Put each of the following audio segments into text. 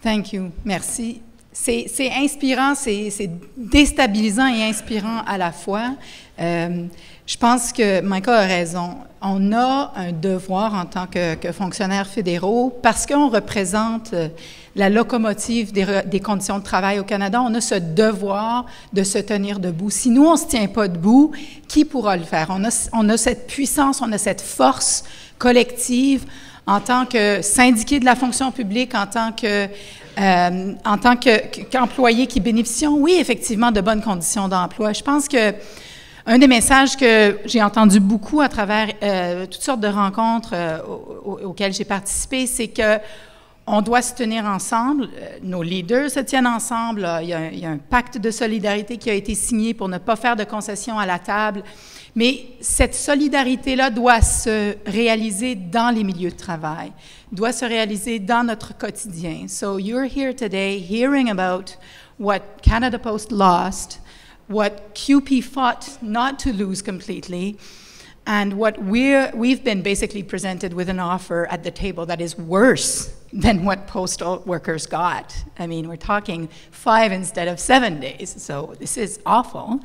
Thank you. Merci. C'est inspirant, c'est déstabilisant et inspirant à la fois. Je pense que Michael a raison. On a un devoir en tant que fonctionnaires fédéraux, parce qu'on représente la locomotive des conditions de travail au Canada, on a ce devoir de se tenir debout. Si nous, on ne se tient pas debout, qui pourra le faire? On a cette puissance, on a cette force collective en tant que syndiqués de la fonction publique, en tant qu'employés qui bénéficient, oui, effectivement, de bonnes conditions d'emploi. Je pense que un des messages que j'ai entendu beaucoup à travers toutes sortes de rencontres auxquelles j'ai participé, c'est que on doit se tenir ensemble, nos leaders se tiennent ensemble, il y a un pacte de solidarité qui a été signé pour ne pas faire de concessions à la table, mais cette solidarité-là doit se réaliser dans les milieux de travail, doit se réaliser dans notre quotidien. So you're here today hearing about what Canada Post lost, what QP fought not to lose completely, and what we've been basically presented with an offer at the table that is worse than what postal workers got. I mean, we're talking 5 instead of 7 days, so this is awful.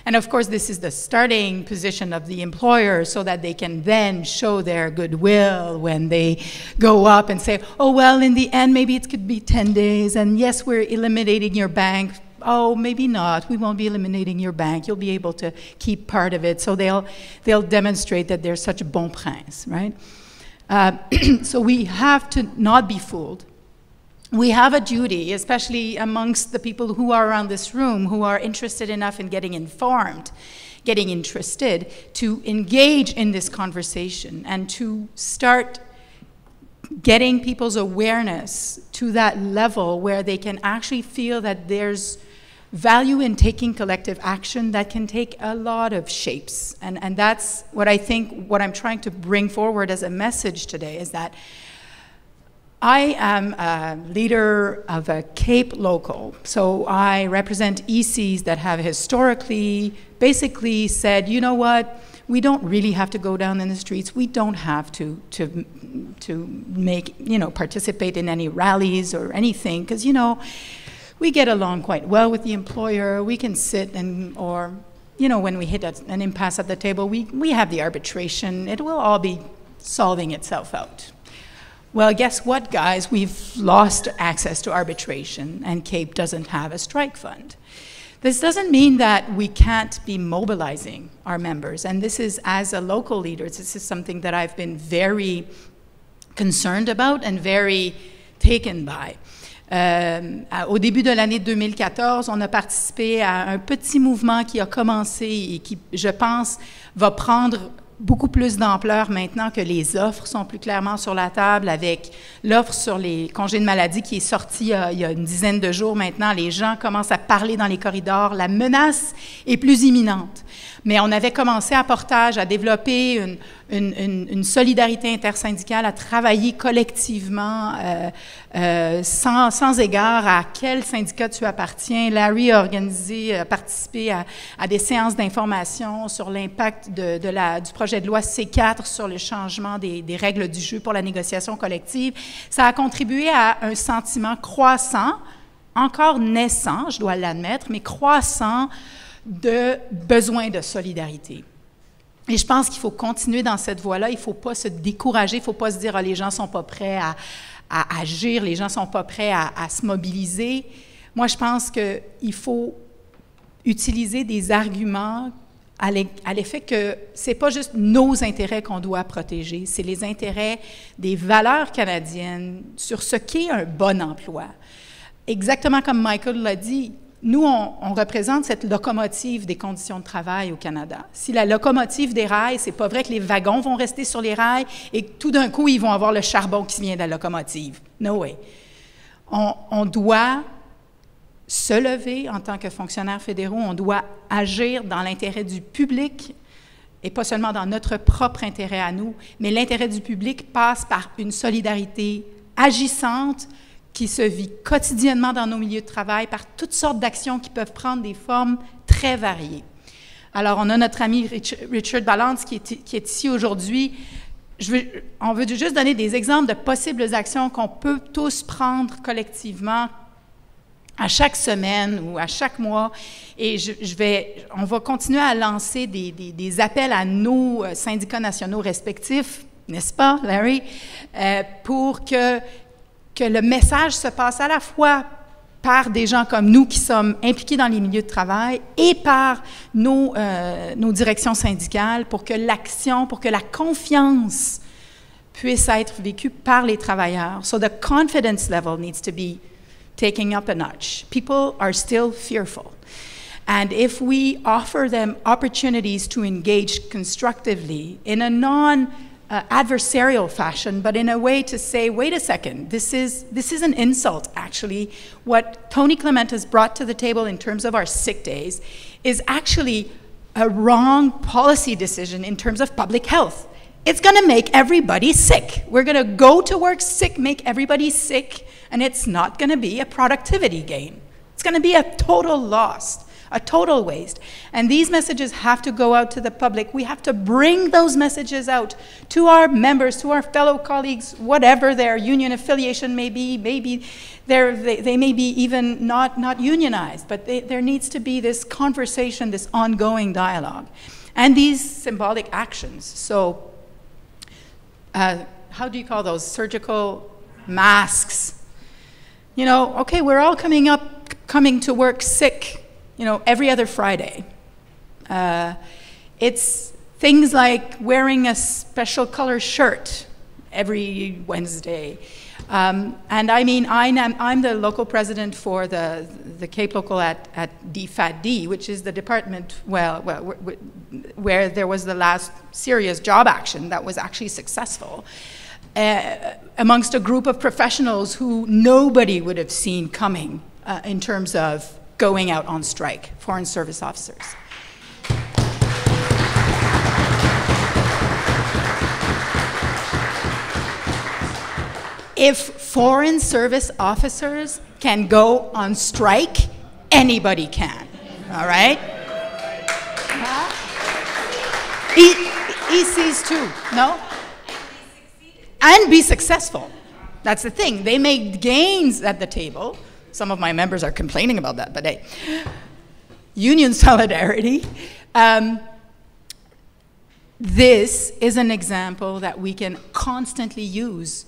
And of course, this is the starting position of the employer so that they can then show their goodwill when they go up and say, oh, well, in the end, maybe it could be 10 days, and yes, we're eliminating your bank. Oh, maybe not. We won't be eliminating your bank. You'll be able to keep part of it. So they'll demonstrate that they're such a bon prince, right? So we have to not be fooled. We have a duty, especially amongst the people who are around this room, who are interested enough in getting informed, getting interested, to engage in this conversation and to start getting people's awareness to that level where they can actually feel that there's value in taking collective action that can take a lot of shapes. And that's what I think, what I'm trying to bring forward as a message today is that I am a leader of a Cape local. So I represent ECs that have historically basically said, you know what, we don't really have to go down in the streets. We don't have to make, participate in any rallies or anything, because, we get along quite well with the employer. We can sit or when we hit an impasse at the table, we have the arbitration. It will all be solving itself out. Well, guess what, guys? We've lost access to arbitration, and CAPE doesn't have a strike fund. This doesn't mean that we can't be mobilizing our members, and this is, as a local leader, this is something that I've been very concerned about and very taken by. Au début de l'année 2014, on a participé à un petit mouvement qui a commencé et qui, je pense, va prendre beaucoup plus d'ampleur maintenant que les offres sont plus clairement sur la table, avec l'offre sur les congés de maladie qui est sortie il y a une dizaine de jours maintenant. Les gens commencent à parler dans les corridors. La menace est plus imminente. Mais on avait commencé à Portage à développer une solidarité intersyndicale, à travailler collectivement sans égard à quel syndicat tu appartiens. Larry a participé à des séances d'information sur l'impact du projet de loi C4 sur le changement des règles du jeu pour la négociation collective. Ça a contribué à un sentiment croissant, encore naissant, je dois l'admettre, mais croissant, de besoin de solidarité. Et je pense qu'il faut continuer dans cette voie-là. Il ne faut pas se décourager, il ne faut pas se dire « Ah, les gens ne sont pas prêts à agir, les gens ne sont pas prêts à se mobiliser ». Moi, je pense qu'il faut utiliser des arguments à l'effet que ce n'est pas juste nos intérêts qu'on doit protéger, c'est les intérêts des valeurs canadiennes sur ce qu'est un bon emploi. Exactement comme Michael l'a dit, nous, on représente cette locomotive des conditions de travail au Canada. Si la locomotive des rails, c'est pas vrai que les wagons vont rester sur les rails et que tout d'un coup, ils vont avoir le charbon qui vient de la locomotive. No way. On doit se lever en tant que fonctionnaires fédéraux, on doit agir dans l'intérêt du public et pas seulement dans notre propre intérêt à nous, mais l'intérêt du public passe par une solidarité agissante qui se vit quotidiennement dans nos milieux de travail par toutes sortes d'actions qui peuvent prendre des formes très variées. Alors, on a notre ami Richard Balance qui est ici aujourd'hui. on veut juste donner des exemples de possibles actions qu'on peut tous prendre collectivement à chaque semaine ou à chaque mois. Et on va continuer à lancer des appels à nos syndicats nationaux respectifs, n'est-ce pas, Larry, pour que le message se passe à la fois par des gens comme nous qui sommes impliqués dans les milieux de travail et par nos directions syndicales pour que l'action, pour que la confiance puisse être vécue par les travailleurs. So the confidence level needs to be taking up a notch. People are still fearful. And if we offer them opportunities to engage constructively in a non-adversarial fashion, but in a way to say, wait a second, this is an insult, actually. What Tony Clement has brought to the table in terms of our sick days is actually a wrong policy decision in terms of public health. It's going to make everybody sick. We're going to go to work sick, make everybody sick, and it's not going to be a productivity gain. It's going to be a total loss, a total waste. And these messages have to go out to the public. We have to bring those messages out to our members, to our fellow colleagues, whatever their union affiliation may be. Maybe they may be even not unionized, but there needs to be this conversation, this ongoing dialogue, and these symbolic actions. So how do you call those? Surgical masks. You know, okay, we're all coming to work sick, you know, every other Friday. It's things like wearing a special color shirt every Wednesday. And I mean, I'm the local president for the Cape Local at DFAD, which is the department, where there was the last serious job action that was actually successful. Amongst a group of professionals who nobody would have seen coming in terms of going out on strike, foreign service officers. If foreign service officers can go on strike, anybody can, all right? ECs too, no? And be successful. That's the thing. They made gains at the table. Some of my members are complaining about that, but hey, union solidarity. This is an example that we can constantly use.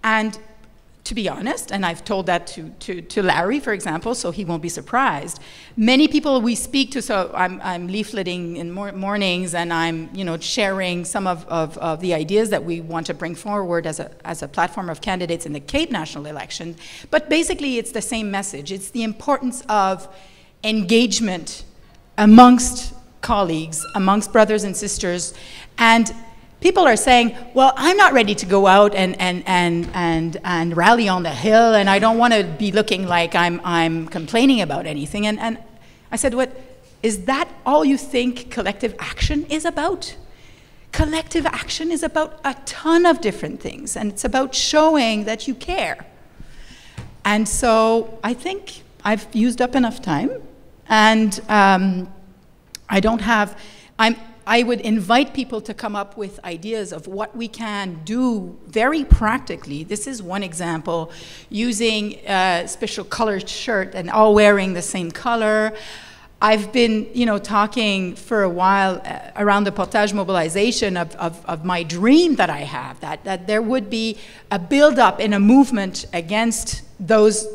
And to be honest, and I've told that to Larry, for example, so he won't be surprised, many people we speak to, so I'm leafleting in mornings, and I'm sharing some of the ideas that we want to bring forward as a platform of candidates in the Cape national election. But basically, it's the same message. It's the importance of engagement amongst colleagues, amongst brothers and sisters, and people are saying, well, I'm not ready to go out and rally on the Hill, and I don't want to be looking like I'm complaining about anything. And I said, what, is that all you think collective action is about? Collective action is about a ton of different things, and it's about showing that you care. And so I think I've used up enough time, and I would invite people to come up with ideas of what we can do very practically. This is one example, using a special colored shirt and all wearing the same color. I've been, talking for a while around the portage mobilization of my dream that I have, that there would be a build-up in a movement against those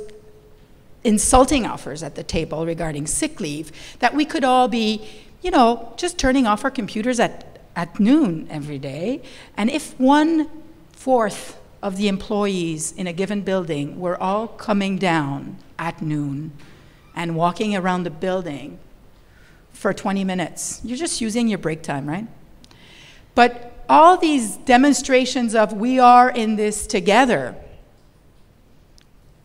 insulting offers at the table regarding sick leave, that we could all be just turning off our computers at noon every day. And if 1/4 of the employees in a given building were all coming down at noon and walking around the building for 20 minutes, you're just using your break time, right? But all these demonstrations of we are in this together,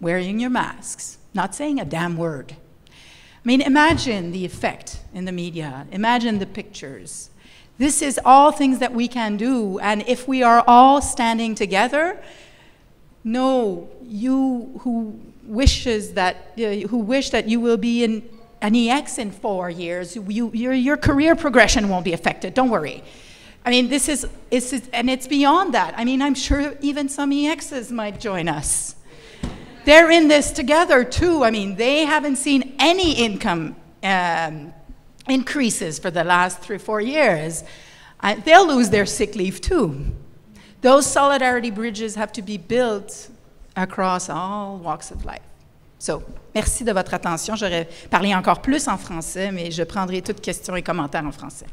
wearing your masks, not saying a damn word. I mean, imagine the effect in the media. Imagine the pictures. This is all things that we can do, and if we are all standing together, you who wish that you will be in an EX in 4 years, your career progression won't be affected. Don't worry. I mean, and it's beyond that. I mean, I'm sure even some EXs might join us. They're in this together too. I mean, they haven't seen any income increases for the last 3 or 4 years. They'll lose their sick leave too. Those solidarity bridges have to be built across all walks of life. So, merci de votre attention. J'aurais parlé encore plus en français, mais je prendrai toutes questions et commentaires en français.